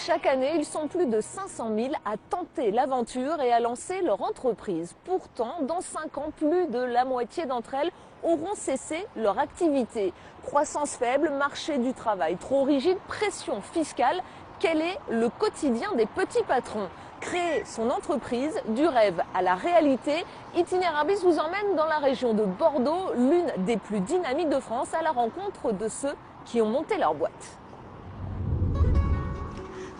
Chaque année, ils sont plus de 500 000 à tenter l'aventure et à lancer leur entreprise. Pourtant, dans 5 ans, plus de la moitié d'entre elles auront cessé leur activité. Croissance faible, marché du travail trop rigide, pression fiscale. Quel est le quotidien des petits patrons? Créer son entreprise, du rêve à la réalité, Itinerabis vous emmène dans la région de Bordeaux, l'une des plus dynamiques de France, à la rencontre de ceux qui ont monté leur boîte.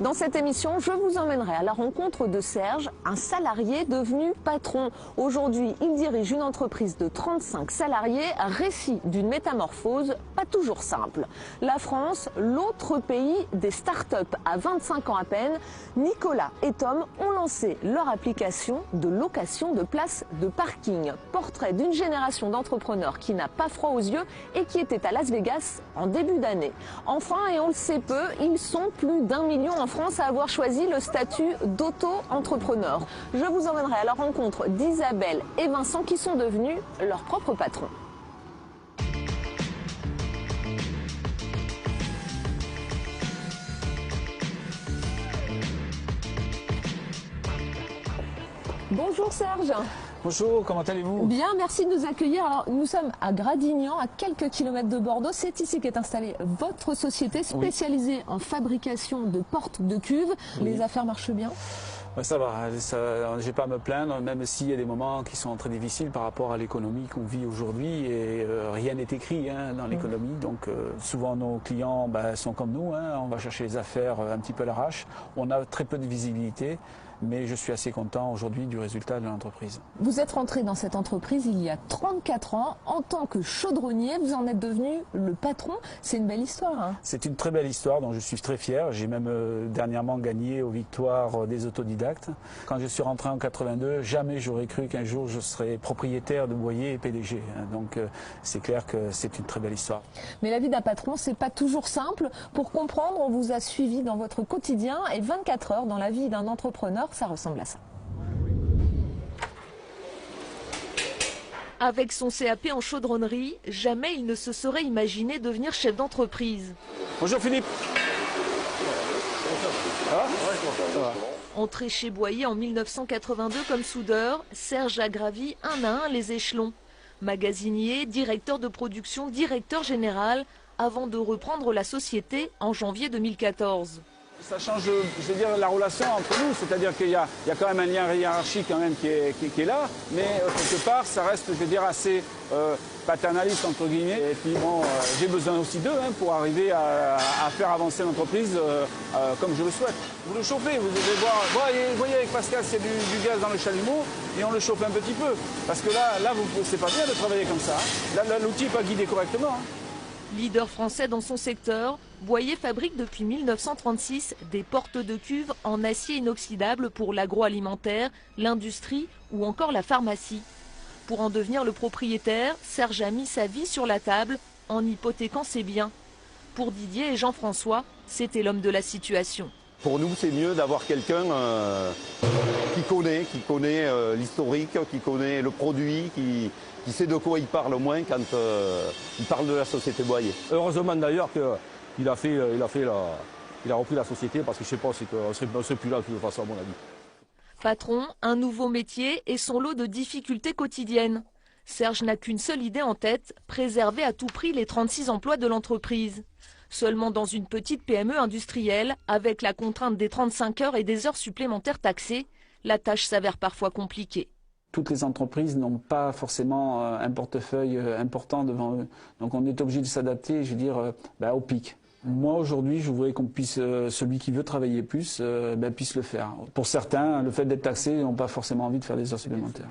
Dans cette émission, je vous emmènerai à la rencontre de Serge, un salarié devenu patron. Aujourd'hui, il dirige une entreprise de 35 salariés, récit d'une métamorphose pas toujours simple. La France, l'autre pays des startups. À 25 ans à peine, Nicolas et Tom ont lancé leur application de location de places de parking. Portrait d'une génération d'entrepreneurs qui n'a pas froid aux yeux et qui était à Las Vegas en début d'année. Enfin, et on le sait peu, ils sont plus d'1 million en France à avoir choisi le statut d'auto-entrepreneur. Je vous emmènerai à la rencontre d'Isabelle et Vincent qui sont devenus leurs propres patrons. Bonjour Serge. Bonjour, comment allez-vous? Bien, merci de nous accueillir. Alors, nous sommes à Gradignan, à quelques kilomètres de Bordeaux. C'est ici qu'est installée votre société spécialisée en fabrication de portes de cuves. Oui. Les affaires marchent bien? Ça va, j'ai pas à me plaindre, même s'il y a des moments qui sont très difficiles par rapport à l'économie qu'on vit aujourd'hui. Et rien n'est écrit dans l'économie. Donc souvent nos clients sont comme nous. On va chercher les affaires un petit peu à l'arrache. On a très peu de visibilité. Mais je suis assez content aujourd'hui du résultat de l'entreprise. Vous êtes rentré dans cette entreprise il y a 34 ans. En tant que chaudronnier, vous en êtes devenu le patron. C'est une belle histoire. C'est une très belle histoire dont je suis très fier. J'ai même dernièrement gagné aux victoires des autodidactes. Quand je suis rentré en 82, jamais j'aurais cru qu'un jour je serais propriétaire de Boyer et PDG. Donc c'est clair que c'est une très belle histoire. Mais la vie d'un patron, c'est pas toujours simple. Pour comprendre, on vous a suivi dans votre quotidien et 24 heures dans la vie d'un entrepreneur. Ça ressemble à ça. Avec son CAP en chaudronnerie, jamais il ne se serait imaginé devenir chef d'entreprise. Bonjour Philippe. Ça va ? Ça va. Entré chez Boyer en 1982 comme soudeur, Serge a gravi un à un les échelons. Magasinier, directeur de production, directeur général, avant de reprendre la société en janvier 2014. Ça change, je veux dire, la relation entre nous, c'est-à-dire qu'il y a quand même un lien hiérarchique quand même qui est là, mais quelque part, ça reste, je veux dire, assez paternaliste entre guillemets. Et puis bon, j'ai besoin aussi d'eux pour arriver à faire avancer l'entreprise comme je le souhaite. Vous le chauffez, vous allez voir, vous voyez avec Pascal, c'est du gaz dans le chalumeau et on le chauffe un petit peu. Parce que là c'est pas bien de travailler comme ça. Là, l'outil n'est pas guidé correctement. Leader français dans son secteur, Boyer fabrique depuis 1936 des portes de cuve en acier inoxydable pour l'agroalimentaire, l'industrie ou encore la pharmacie. Pour en devenir le propriétaire, Serge a mis sa vie sur la table en hypothéquant ses biens. Pour Didier et Jean-François, c'était l'homme de la situation. Pour nous, c'est mieux d'avoir quelqu'un qui connaît l'historique, qui connaît le produit, qui sait de quoi il parle au moins quand il parle de la société Boyer. Heureusement d'ailleurs qu'il a repris la société parce que je ne sais pas, c'est qu'on ne serait plus là de toute façon à mon avis. Patron, un nouveau métier et son lot de difficultés quotidiennes. Serge n'a qu'une seule idée en tête, préserver à tout prix les 36 emplois de l'entreprise. Seulement dans une petite PME industrielle, avec la contrainte des 35 heures et des heures supplémentaires taxées, la tâche s'avère parfois compliquée. Toutes les entreprises n'ont pas forcément un portefeuille important devant eux. Donc on est obligé de s'adapter, je veux dire, au pic. Moi aujourd'hui, je voudrais qu'on puisse, celui qui veut travailler plus, puisse le faire. Pour certains, le fait d'être taxé, ils n'ont pas forcément envie de faire des heures supplémentaires.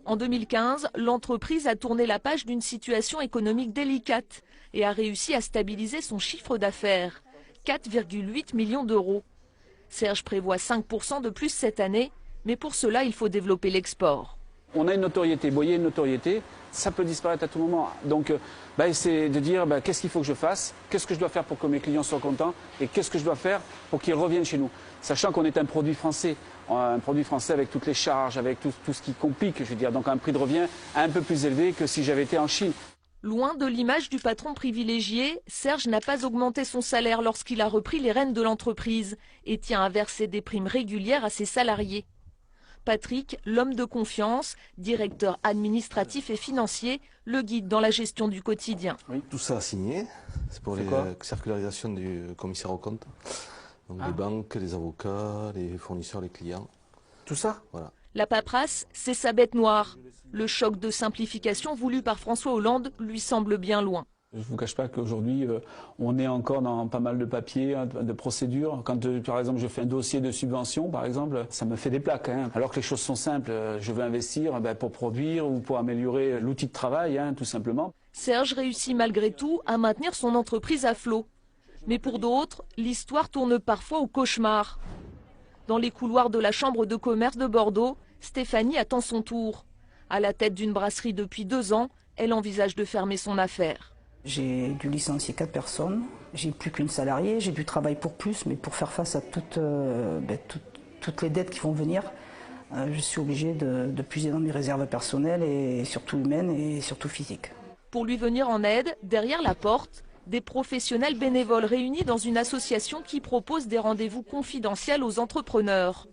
En 2015, l'entreprise a tourné la page d'une situation économique délicate et a réussi à stabiliser son chiffre d'affaires, 4,8 millions d'euros. Serge prévoit 5% de plus cette année, mais pour cela, il faut développer l'export. On a une notoriété, Boyer a une notoriété, ça peut disparaître à tout moment. Donc, c'est de dire qu'est-ce qu'il faut que je fasse, qu'est-ce que je dois faire pour que mes clients soient contents et qu'est-ce que je dois faire pour qu'ils reviennent chez nous. Sachant qu'on est un produit français avec toutes les charges, avec tout ce qui complique, je veux dire, donc un prix de revient un peu plus élevé que si j'avais été en Chine. Loin de l'image du patron privilégié, Serge n'a pas augmenté son salaire lorsqu'il a repris les rênes de l'entreprise et tient à verser des primes régulières à ses salariés. Patrick, l'homme de confiance, directeur administratif et financier, le guide dans la gestion du quotidien. Oui, tout ça a signé, c'est pour les circularisations du commissaire aux comptes. Donc les banques, les avocats, les fournisseurs, les clients. Tout ça, voilà. La paperasse, c'est sa bête noire. Le choc de simplification voulu par François Hollande lui semble bien loin. Je ne vous cache pas qu'aujourd'hui, on est encore dans pas mal de papiers, de procédures. Quand, par exemple, je fais un dossier de subvention, par exemple, ça me fait des plaques. Alors que les choses sont simples. Je veux investir pour produire ou pour améliorer l'outil de travail, tout simplement. Serge réussit malgré tout à maintenir son entreprise à flot. Mais pour d'autres, l'histoire tourne parfois au cauchemar. Dans les couloirs de la Chambre de commerce de Bordeaux, Stéphanie attend son tour. À la tête d'une brasserie depuis 2 ans, elle envisage de fermer son affaire. J'ai dû licencier 4 personnes, j'ai plus qu'une salariée, j'ai du travail pour plus, mais pour faire face à toutes les dettes qui vont venir, je suis obligé de puiser dans mes réserves personnelles et surtout humaines et surtout physiques. Pour lui venir en aide, derrière la porte, des professionnels bénévoles réunis dans une association qui propose des rendez-vous confidentiels aux entrepreneurs.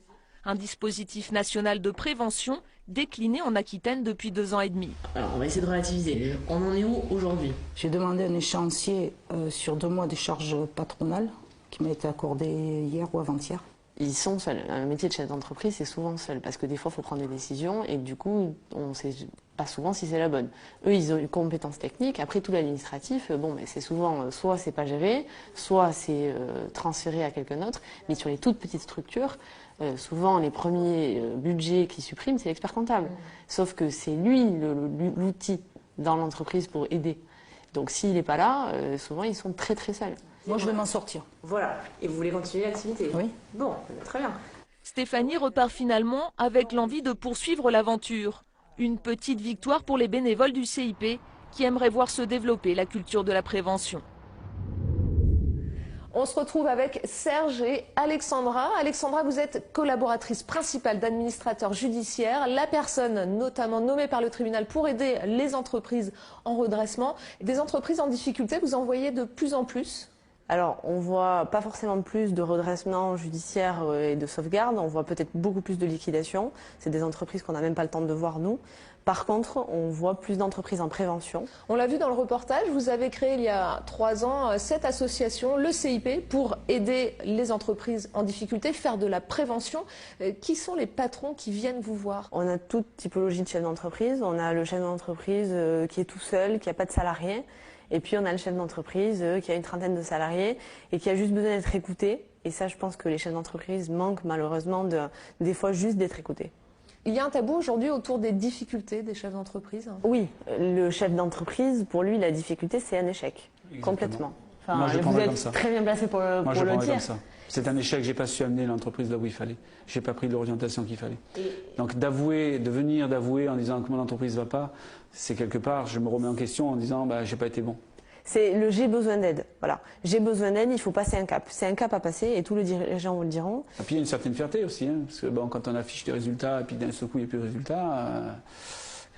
Un dispositif national de prévention décliné en Aquitaine depuis 2 ans et demi. Alors, on va essayer de relativiser. On en est où aujourd'hui? J'ai demandé un échéancier sur 2 mois des charges patronales qui m'a été accordé hier ou avant-hier. Ils sont seuls. Un métier de chef d'entreprise, c'est souvent seul, parce que des fois, il faut prendre des décisions, et du coup, on ne sait pas souvent si c'est la bonne. Eux, ils ont une compétence technique. Après, tout l'administratif, c'est souvent, soit c'est pas géré, soit c'est transféré à quelqu'un d'autre. Mais sur les toutes petites structures, souvent, les premiers budgets qu'ils suppriment, c'est l'expert comptable. Sauf que c'est lui l'outil dans l'entreprise pour aider. Donc, s'il n'est pas là, souvent, ils sont très, très seuls. Moi, je vais m'en sortir. Voilà. Et vous voulez continuer l'activité? Oui. Bon, très bien. Stéphanie repart finalement avec l'envie de poursuivre l'aventure. Une petite victoire pour les bénévoles du CIP qui aimeraient voir se développer la culture de la prévention. On se retrouve avec Serge et Alexandra. Alexandra, vous êtes collaboratrice principale d'administrateur judiciaire, la personne notamment nommée par le tribunal pour aider les entreprises en redressement. Des entreprises en difficulté, vous en voyez de plus en plus? Alors, on voit pas forcément plus de redressement judiciaire et de sauvegarde, on voit peut-être beaucoup plus de liquidation. C'est des entreprises qu'on n'a même pas le temps de voir, nous. Par contre, on voit plus d'entreprises en prévention. On l'a vu dans le reportage, vous avez créé il y a 3 ans cette association, le CIP, pour aider les entreprises en difficulté, faire de la prévention. Qui sont les patrons qui viennent vous voir? On a toute typologie de chef d'entreprise. On a le chef d'entreprise qui est tout seul, qui n'a pas de salariés. Et puis on a le chef d'entreprise qui a une trentaine de salariés et qui a juste besoin d'être écouté. Et ça, je pense que les chefs d'entreprise manquent malheureusement des fois juste d'être écoutés. Il y a un tabou aujourd'hui autour des difficultés des chefs d'entreprise? Oui, le chef d'entreprise, pour lui, la difficulté, c'est un échec. Exactement. Complètement. Enfin, Moi, je vous êtes comme ça. très bien placé pour le dire. Comme ça. C'est un échec, j'ai pas su amener l'entreprise là où il fallait. J'ai pas pris l'orientation qu'il fallait. Donc de venir d'avouer en disant que mon entreprise va pas, c'est quelque part, je me remets en question en disant j'ai pas été bon. C'est le j'ai besoin d'aide. Voilà. J'ai besoin d'aide, il faut passer un cap. C'est un cap à passer et tous les dirigeants vous le diront. Et puis il y a une certaine fierté aussi, parce que quand on affiche des résultats et puis d'un seul coup il n'y a plus de résultats,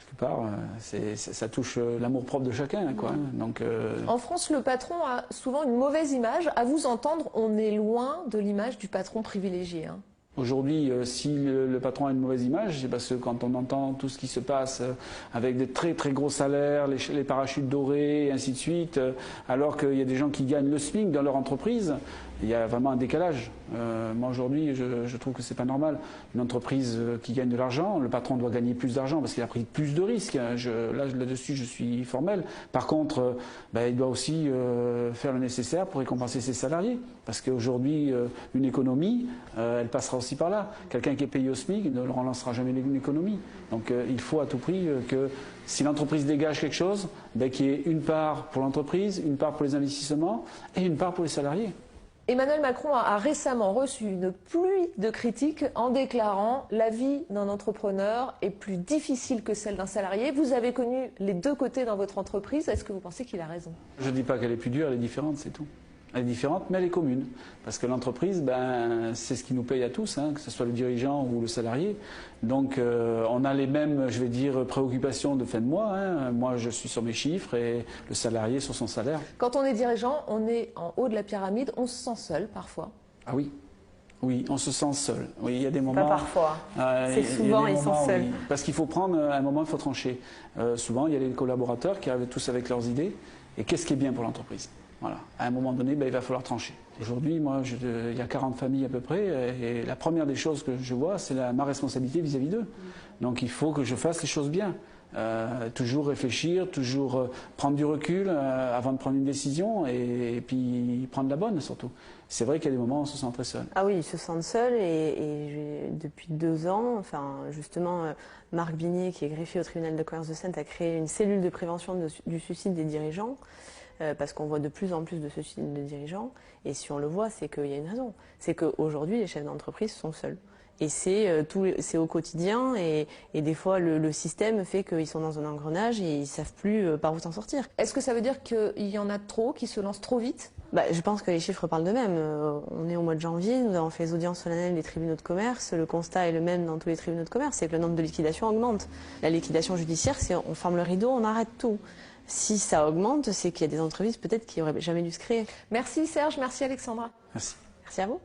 quelque part, ça touche l'amour-propre de chacun. Donc, En France, le patron a souvent une mauvaise image. À vous entendre, on est loin de l'image du patron privilégié. Aujourd'hui, si le patron a une mauvaise image, c'est parce que quand on entend tout ce qui se passe avec des très très gros salaires, les parachutes dorés et ainsi de suite, alors qu'il y a des gens qui gagnent le SMIC dans leur entreprise, il y a vraiment un décalage. Moi aujourd'hui, je trouve que c'est pas normal. Une entreprise qui gagne de l'argent, le patron doit gagner plus d'argent parce qu'il a pris plus de risques. Là-dessus, je suis formel. Par contre, il doit aussi faire le nécessaire pour récompenser ses salariés. Parce qu'aujourd'hui, une économie, elle passera aussi par là. Quelqu'un qui est payé au SMIC ne relancera jamais une économie. Donc il faut à tout prix que si l'entreprise dégage quelque chose, qu'il y ait une part pour l'entreprise, une part pour les investissements et une part pour les salariés. Emmanuel Macron a récemment reçu une pluie de critiques en déclarant « La vie d'un entrepreneur est plus difficile que celle d'un salarié ». Vous avez connu les deux côtés dans votre entreprise. Est-ce que vous pensez qu'il a raison? Je ne dis pas qu'elle est plus dure, elle est différente, c'est tout. Elle est différente, mais elle est commune. Parce que l'entreprise, c'est ce qui nous paye à tous, que ce soit le dirigeant ou le salarié. Donc on a les mêmes, je vais dire, préoccupations de fin de mois. Moi, je suis sur mes chiffres et le salarié sur son salaire. Quand on est dirigeant, on est en haut de la pyramide, on se sent seul parfois. Ah oui. Oui, on se sent seul. Oui, il y a des moments. Pas parfois. C'est souvent, ils sont seuls. Oui. Parce qu'il faut prendre un moment, il faut trancher. Souvent, il y a les collaborateurs qui arrivent tous avec leurs idées. Et qu'est-ce qui est bien pour l'entreprise? Voilà. À un moment donné, il va falloir trancher. Aujourd'hui, moi, il y a 40 familles à peu près, et la première des choses que je vois, c'est ma responsabilité vis-à-vis d'eux. Donc il faut que je fasse les choses bien. Toujours réfléchir, toujours prendre du recul avant de prendre une décision, et puis prendre la bonne surtout. C'est vrai qu'il y a des moments où on se sent très seul. Ah oui, ils se sentent seuls, et depuis 2 ans, justement, Marc Bigné, qui est greffier au tribunal de commerce de Saintes, a créé une cellule de prévention du suicide des dirigeants. Parce qu'on voit de plus en plus de suicides de dirigeants, et si on le voit, c'est qu'il y a une raison. C'est qu'aujourd'hui, les chefs d'entreprise sont seuls. Et c'est au quotidien, et des fois, le système fait qu'ils sont dans un engrenage et ils ne savent plus par où s'en sortir. Est-ce que ça veut dire qu'il y en a trop, qui se lancent trop vite? Je pense que les chiffres parlent d'eux-mêmes. On est au mois de janvier, nous avons fait les audiences solennelles des tribunaux de commerce. Le constat est le même dans tous les tribunaux de commerce, c'est que le nombre de liquidations augmente. La liquidation judiciaire, c'est on ferme le rideau, on arrête tout. Si ça augmente, c'est qu'il y a des entreprises peut-être qui n'auraient jamais dû se créer. Merci Serge, merci Alexandra. Merci. Merci à vous.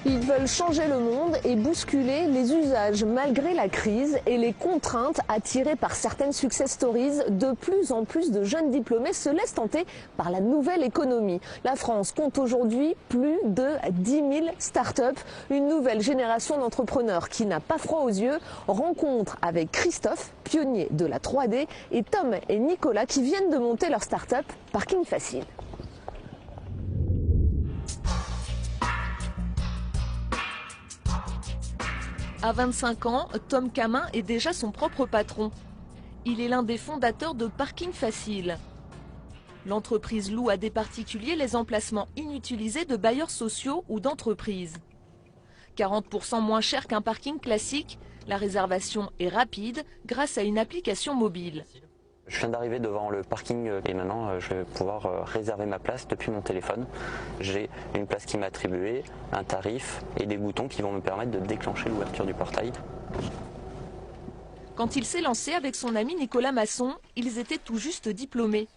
Ils veulent changer le monde et bousculer les usages malgré la crise et les contraintes attirées par certaines success stories. De plus en plus de jeunes diplômés se laissent tenter par la nouvelle économie. La France compte aujourd'hui plus de 10 000 startups. Une nouvelle génération d'entrepreneurs qui n'a pas froid aux yeux. Rencontre avec Christophe, pionnier de la 3D, et Tom et Nicolas qui viennent de monter leur start-up Parking Facile. À 25 ans, Tom Camin est déjà son propre patron. Il est l'un des fondateurs de Parking Facile. L'entreprise loue à des particuliers les emplacements inutilisés de bailleurs sociaux ou d'entreprises. 40% moins cher qu'un parking classique, la réservation est rapide grâce à une application mobile. Je viens d'arriver devant le parking et maintenant je vais pouvoir réserver ma place depuis mon téléphone. J'ai une place qui m'est attribuée, un tarif et des boutons qui vont me permettre de déclencher l'ouverture du portail. Quand il s'est lancé avec son ami Nicolas Masson, ils étaient tout juste diplômés.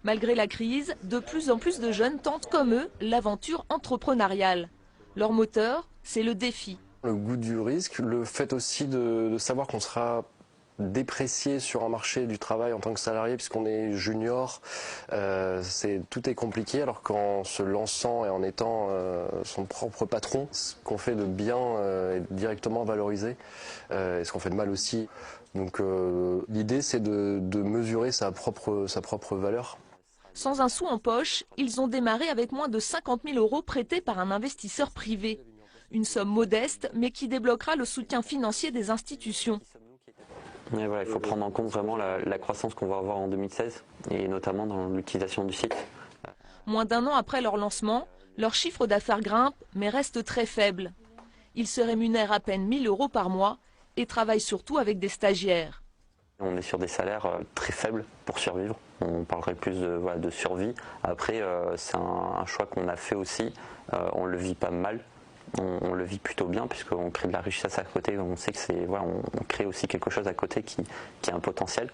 Malgré la crise, de plus en plus de jeunes tentent comme eux l'aventure entrepreneuriale. Leur moteur, c'est le défi. Le goût du risque, le fait aussi de savoir qu'on sera déprécié sur un marché du travail en tant que salarié puisqu'on est junior, tout est compliqué, alors qu'en se lançant et en étant son propre patron, ce qu'on fait de bien est directement valorisé et ce qu'on fait de mal aussi. Donc l'idée c'est de mesurer sa propre valeur. Sans un sou en poche, ils ont démarré avec moins de 50 000 € prêtés par un investisseur privé. Une somme modeste, mais qui débloquera le soutien financier des institutions. Et voilà, il faut prendre en compte vraiment la croissance qu'on va avoir en 2016, et notamment dans l'utilisation du site. Moins d'1 an après leur lancement, leur chiffre d'affaires grimpe, mais reste très faible. Ils se rémunèrent à peine 1 000 € par mois et travaillent surtout avec des stagiaires. On est sur des salaires très faibles pour survivre. On parlerait plus de survie. Après, c'est un choix qu'on a fait aussi. On ne le vit pas mal. On le vit plutôt bien puisqu'on crée de la richesse à côté. On sait que on crée aussi quelque chose à côté qui a un potentiel.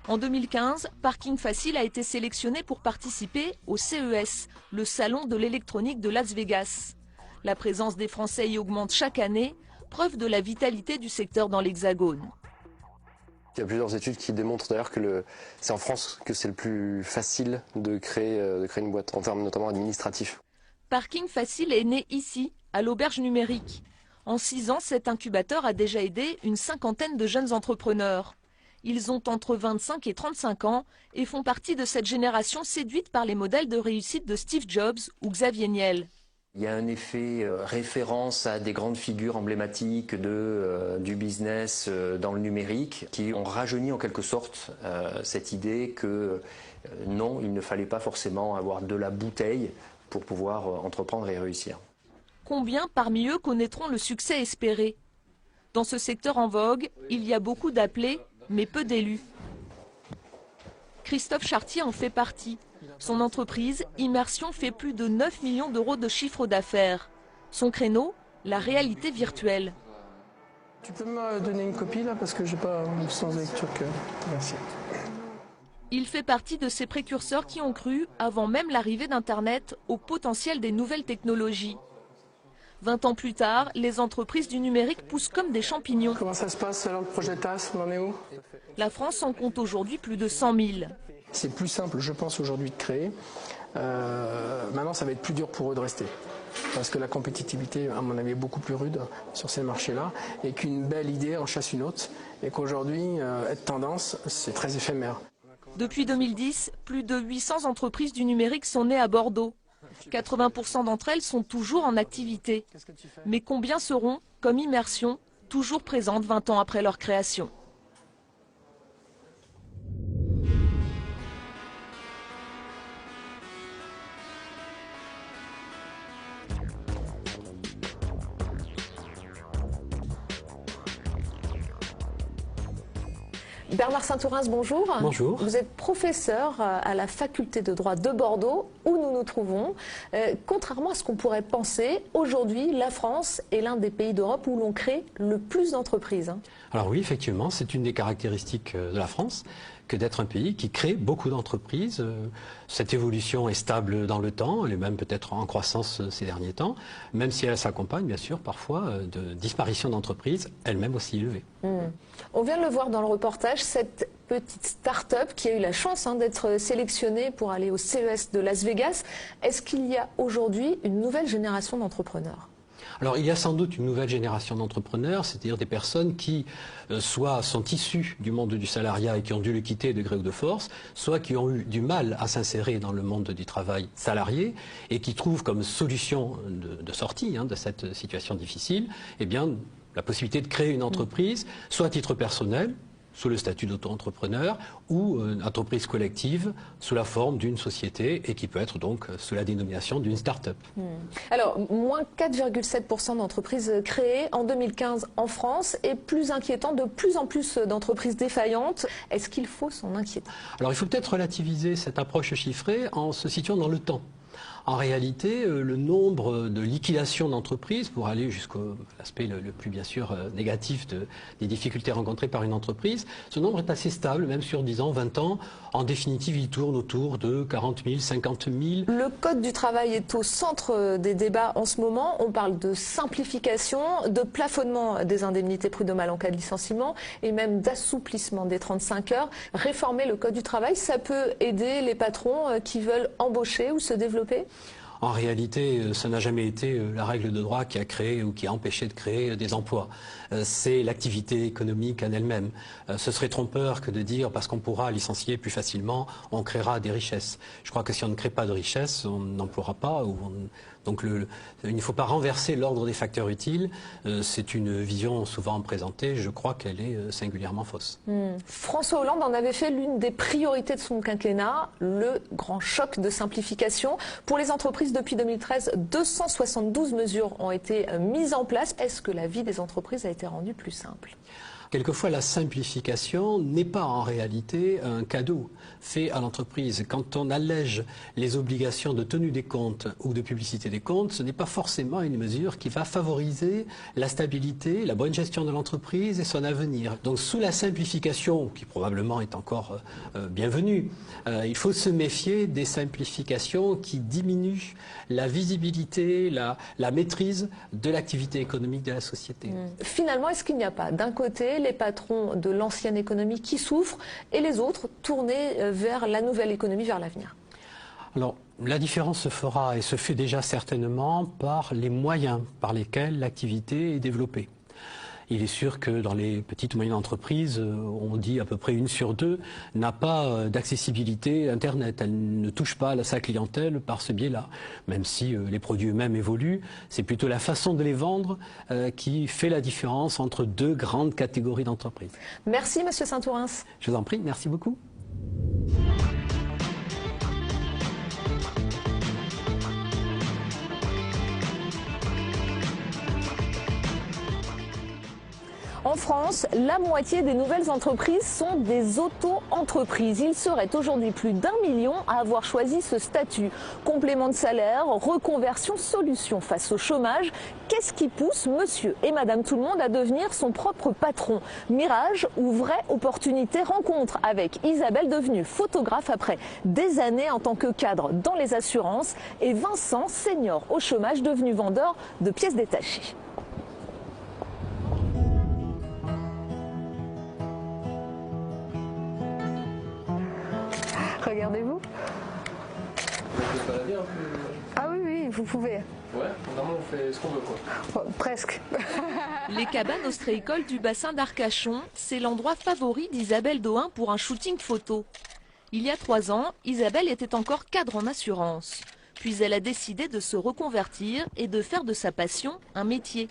En 2015, Parking Facile a été sélectionné pour participer au CES, le salon de l'électronique de Las Vegas. La présence des Français y augmente chaque année, preuve de la vitalité du secteur dans l'Hexagone. Il y a plusieurs études qui démontrent d'ailleurs que c'est en France que c'est le plus facile de créer une boîte, en termes notamment administratifs. Parking Facile est né ici, à l'Auberge Numérique. En 6 ans, cet incubateur a déjà aidé une 50aine de jeunes entrepreneurs. Ils ont entre 25 et 35 ans et font partie de cette génération séduite par les modèles de réussite de Steve Jobs ou Xavier Niel. Il y a un effet référence à des grandes figures emblématiques du business dans le numérique qui ont rajeuni en quelque sorte cette idée que non, il ne fallait pas forcément avoir de la bouteille pour pouvoir entreprendre et réussir. Combien parmi eux connaîtront le succès espéré? Dans ce secteur en vogue, il y a beaucoup d'appelés, mais peu d'élus. Christophe Chartier en fait partie. Son entreprise, Immersion, fait plus de 9 millions d'euros de chiffre d'affaires. Son créneau, la réalité virtuelle. Tu peux me donner une copie là parce que j'ai pas sans lecture que... Merci. Il fait partie de ces précurseurs qui ont cru, avant même l'arrivée d'Internet, au potentiel des nouvelles technologies. 20 ans plus tard, les entreprises du numérique poussent comme des champignons. Comment ça se passe alors le projet TAS, on en est où? La France en compte aujourd'hui plus de 100 000. C'est plus simple, je pense, aujourd'hui de créer. Maintenant, ça va être plus dur pour eux de rester. Parce que la compétitivité, à mon avis, est beaucoup plus rude sur ces marchés-là. Et qu'une belle idée en chasse une autre. Et qu'aujourd'hui, être tendance, c'est très éphémère. Depuis 2010, plus de 800 entreprises du numérique sont nées à Bordeaux. 80% d'entre elles sont toujours en activité. Mais combien seront, comme Immersion, toujours présentes 20 ans après leur création ? Bernard Saint-Ourens, bonjour. Bonjour. Vous êtes professeur à la faculté de droit de Bordeaux, où nous nous trouvons. Contrairement à ce qu'on pourrait penser, aujourd'hui, la France est l'un des pays d'Europe où l'on crée le plus d'entreprises. Alors oui, effectivement, c'est une des caractéristiques de la France, que d'être un pays qui crée beaucoup d'entreprises. Cette évolution est stable dans le temps, elle est même peut-être en croissance ces derniers temps, même si elle s'accompagne bien sûr parfois de disparition d'entreprises, elles-mêmes aussi élevées. On vient de le voir dans le reportage, cette petite start-up qui a eu la chance d'être sélectionnée pour aller au CES de Las Vegas. Est-ce qu'il y a aujourd'hui une nouvelle génération d'entrepreneurs ? Alors il y a sans doute une nouvelle génération d'entrepreneurs, c'est-à-dire des personnes qui soit sont issues du monde du salariat et qui ont dû le quitter de gré ou de force, soit qui ont eu du mal à s'insérer dans le monde du travail salarié et qui trouvent comme solution de sortie de cette situation difficile, eh bien, la possibilité de créer une entreprise, soit à titre personnel, sous le statut d'auto-entrepreneur, ou une entreprise collective sous la forme d'une société et qui peut être donc sous la dénomination d'une start-up. Alors, moins 4,7% d'entreprises créées en 2015 en France et plus inquiétant, de plus en plus d'entreprises défaillantes. Est-ce qu'il faut s'en inquiéter? Alors, il faut peut-être relativiser cette approche chiffrée en se situant dans le temps. En réalité, le nombre de liquidations d'entreprises, pour aller jusqu'à l'aspect le plus bien sûr négatif des difficultés rencontrées par une entreprise, ce nombre est assez stable, même sur 10 ans, 20 ans. En définitive, il tourne autour de 40 000, 50 000. Le Code du travail est au centre des débats en ce moment. On parle de simplification, de plafonnement des indemnités prud'homales en cas de licenciement et même d'assouplissement des 35 heures. Réformer le Code du travail, ça peut aider les patrons qui veulent embaucher ou se développer ? En réalité, ça n'a jamais été la règle de droit qui a créé ou qui a empêché de créer des emplois. C'est l'activité économique en elle-même. Ce serait trompeur que de dire parce qu'on pourra licencier plus facilement, on créera des richesses. Je crois que si on ne crée pas de richesses, on n'emploiera pas. Donc il ne faut pas renverser l'ordre des facteurs utiles. C'est une vision souvent présentée. Je crois qu'elle est singulièrement fausse. François Hollande en avait fait l'une des priorités de son quinquennat, le grand choc de simplification. Pour les entreprises, depuis 2013, 272 mesures ont été mises en place. Est-ce que la vie des entreprises a été rendue plus simple ? Quelquefois, la simplification n'est pas en réalité un cadeau fait à l'entreprise. Quand on allège les obligations de tenue des comptes ou de publicité des comptes, ce n'est pas forcément une mesure qui va favoriser la stabilité, la bonne gestion de l'entreprise et son avenir. Donc sous la simplification, qui probablement est encore bienvenue, il faut se méfier des simplifications qui diminuent la visibilité, la maîtrise de l'activité économique de la société. Finalement, est-ce qu'il n'y a pas d'un côté les patrons de l'ancienne économie qui souffrent et les autres tournés vers la nouvelle économie, vers l'avenir? Alors, la différence se fera et se fait déjà certainement par les moyens par lesquels l'activité est développée. Il est sûr que dans les petites et moyennes entreprises, on dit à peu près 1 sur 2 n'a pas d'accessibilité Internet. Elle ne touche pas à sa clientèle par ce biais-là. Même si les produits eux-mêmes évoluent, c'est plutôt la façon de les vendre qui fait la différence entre 2 grandes catégories d'entreprises. Merci Monsieur Saint-Ourens. Je vous en prie, merci beaucoup. En France, la moitié des nouvelles entreprises sont des auto-entreprises. Il serait aujourd'hui plus d'1 million à avoir choisi ce statut. Complément de salaire, reconversion, solution face au chômage. Qu'est-ce qui pousse monsieur et madame tout le monde à devenir son propre patron? Mirage ou vraie opportunité? Rencontre avec Isabelle, devenue photographe après des années en tant que cadre dans les assurances, et Vincent, senior au chômage, devenu vendeur de pièces détachées. Regardez-vous. Ah oui, oui, vous pouvez. Ouais, vraiment on fait ce qu'on veut quoi. Presque. Les cabanes ostréicoles du bassin d'Arcachon, c'est l'endroit favori d'Isabelle Dohain pour un shooting photo. Il y a 3 ans, Isabelle était encore cadre en assurance. Puis elle a décidé de se reconvertir et de faire de sa passion un métier.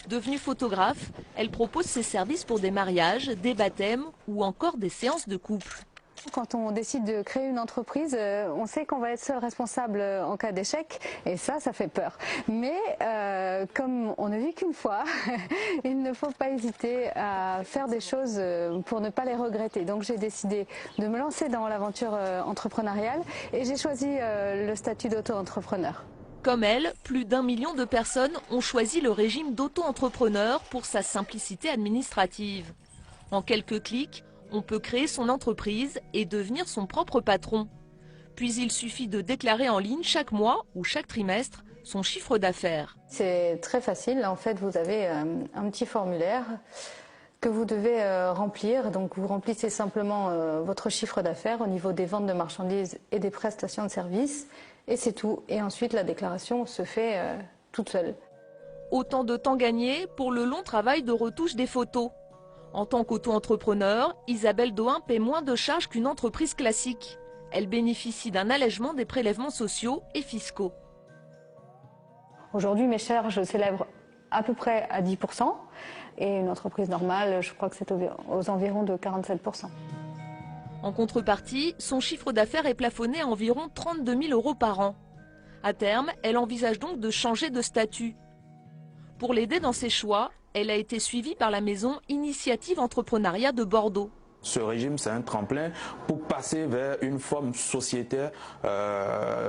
Devenue photographe, elle propose ses services pour des mariages, des baptêmes ou encore des séances de couple. Quand on décide de créer une entreprise, on sait qu'on va être seul responsable en cas d'échec, et ça fait peur. Mais comme on ne vit qu'une fois, il ne faut pas hésiter à faire des choses pour ne pas les regretter. Donc j'ai décidé de me lancer dans l'aventure entrepreneuriale et j'ai choisi le statut d'auto-entrepreneur. Comme elle, plus d'1 million de personnes ont choisi le régime d'auto-entrepreneur pour sa simplicité administrative. En quelques clics, on peut créer son entreprise et devenir son propre patron. Puis il suffit de déclarer en ligne chaque mois ou chaque trimestre son chiffre d'affaires. C'est très facile. En fait, vous avez un petit formulaire que vous devez remplir. Donc vous remplissez simplement votre chiffre d'affaires au niveau des ventes de marchandises et des prestations de services. Et c'est tout. Et ensuite, la déclaration se fait toute seule. Autant de temps gagné pour le long travail de retouche des photos. En tant qu'auto-entrepreneur, Isabelle Dohain paie moins de charges qu'une entreprise classique. Elle bénéficie d'un allègement des prélèvements sociaux et fiscaux. Aujourd'hui, mes charges s'élèvent à peu près à 10%. Et une entreprise normale, je crois que c'est aux environs de 47%. En contrepartie, son chiffre d'affaires est plafonné à environ 32 000 € par an. À terme, elle envisage donc de changer de statut. Pour l'aider dans ses choix, elle a été suivie par la maison Initiative Entrepreneuriat de Bordeaux. Ce régime, c'est un tremplin pour passer vers une forme sociétaire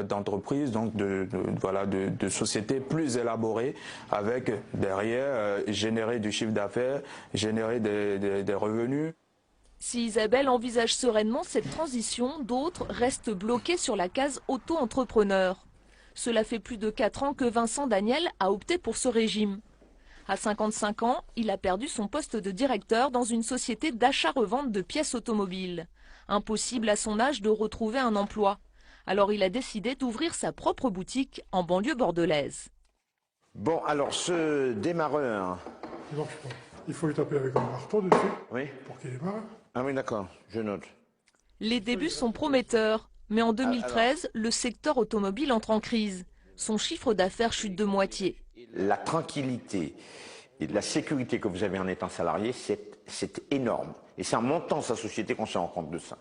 d'entreprise, donc de société plus élaborée, avec derrière générer du chiffre d'affaires, générer des revenus. Si Isabelle envisage sereinement cette transition, d'autres restent bloqués sur la case auto-entrepreneur. Cela fait plus de 4 ans que Vincent Daniel a opté pour ce régime. À 55 ans, il a perdu son poste de directeur dans une société d'achat-revente de pièces automobiles. Impossible à son âge de retrouver un emploi. Alors il a décidé d'ouvrir sa propre boutique en banlieue bordelaise. Bon, alors ce démarreur... Il faut le taper avec un marteau dessus pour qu'il démarre. Ah oui, d'accord, je note. Les débuts sont prometteurs, mais en 2013, le secteur automobile entre en crise. Son chiffre d'affaires chute de moitié. La tranquillité et la sécurité que vous avez en étant salarié, c'est énorme. Et c'est en montant sa société qu'on se rend compte de ça.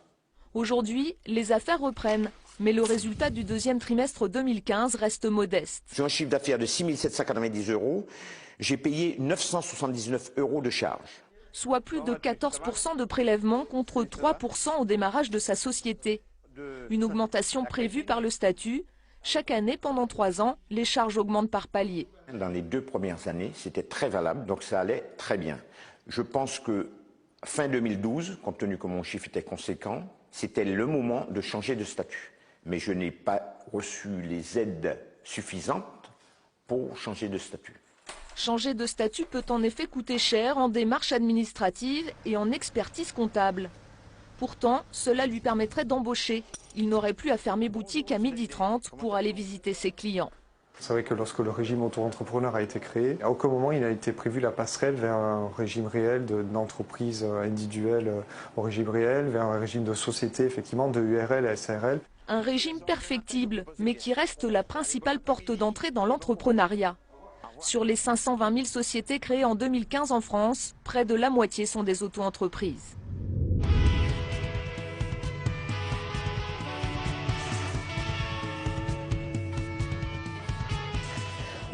Aujourd'hui, les affaires reprennent, mais le résultat du deuxième trimestre 2015 reste modeste. Sur un chiffre d'affaires de 6 790 €, j'ai payé 979 € de charges. Soit plus de 14% de prélèvement contre 3% au démarrage de sa société. Une augmentation prévue par le statut. Chaque année, pendant 3 ans, les charges augmentent par palier. Dans les 2 premières années, c'était très valable, donc ça allait très bien. Je pense que fin 2012, compte tenu que mon chiffre était conséquent, c'était le moment de changer de statut. Mais je n'ai pas reçu les aides suffisantes pour changer de statut. Changer de statut peut en effet coûter cher en démarches administratives et en expertise comptable. Pourtant, cela lui permettrait d'embaucher. Il n'aurait plus à fermer boutique à 12h30 pour aller visiter ses clients. C'est vrai que lorsque le régime auto-entrepreneur a été créé, à aucun moment il n'a été prévu la passerelle vers un régime réel d'entreprise individuelle au régime réel, vers un régime de société, effectivement, de URL à SARL. Un régime perfectible, mais qui reste la principale porte d'entrée dans l'entrepreneuriat. Sur les 520 000 sociétés créées en 2015 en France, près de la moitié sont des auto-entreprises.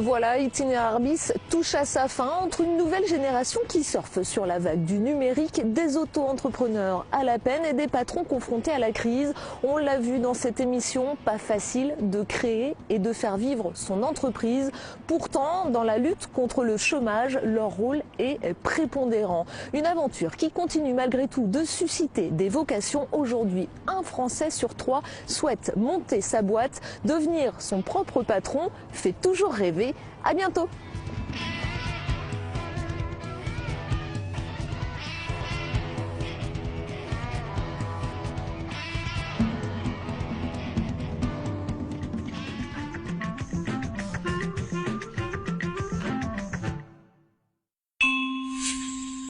Voilà, Itinéraire bis touche à sa fin entre une nouvelle génération qui surfe sur la vague du numérique, des auto-entrepreneurs à la peine et des patrons confrontés à la crise. On l'a vu dans cette émission, pas facile de créer et de faire vivre son entreprise. Pourtant, dans la lutte contre le chômage, leur rôle est prépondérant. Une aventure qui continue malgré tout de susciter des vocations. Aujourd'hui, un Français sur 3 souhaite monter sa boîte, devenir son propre patron, fait toujours rêver. À bientôt.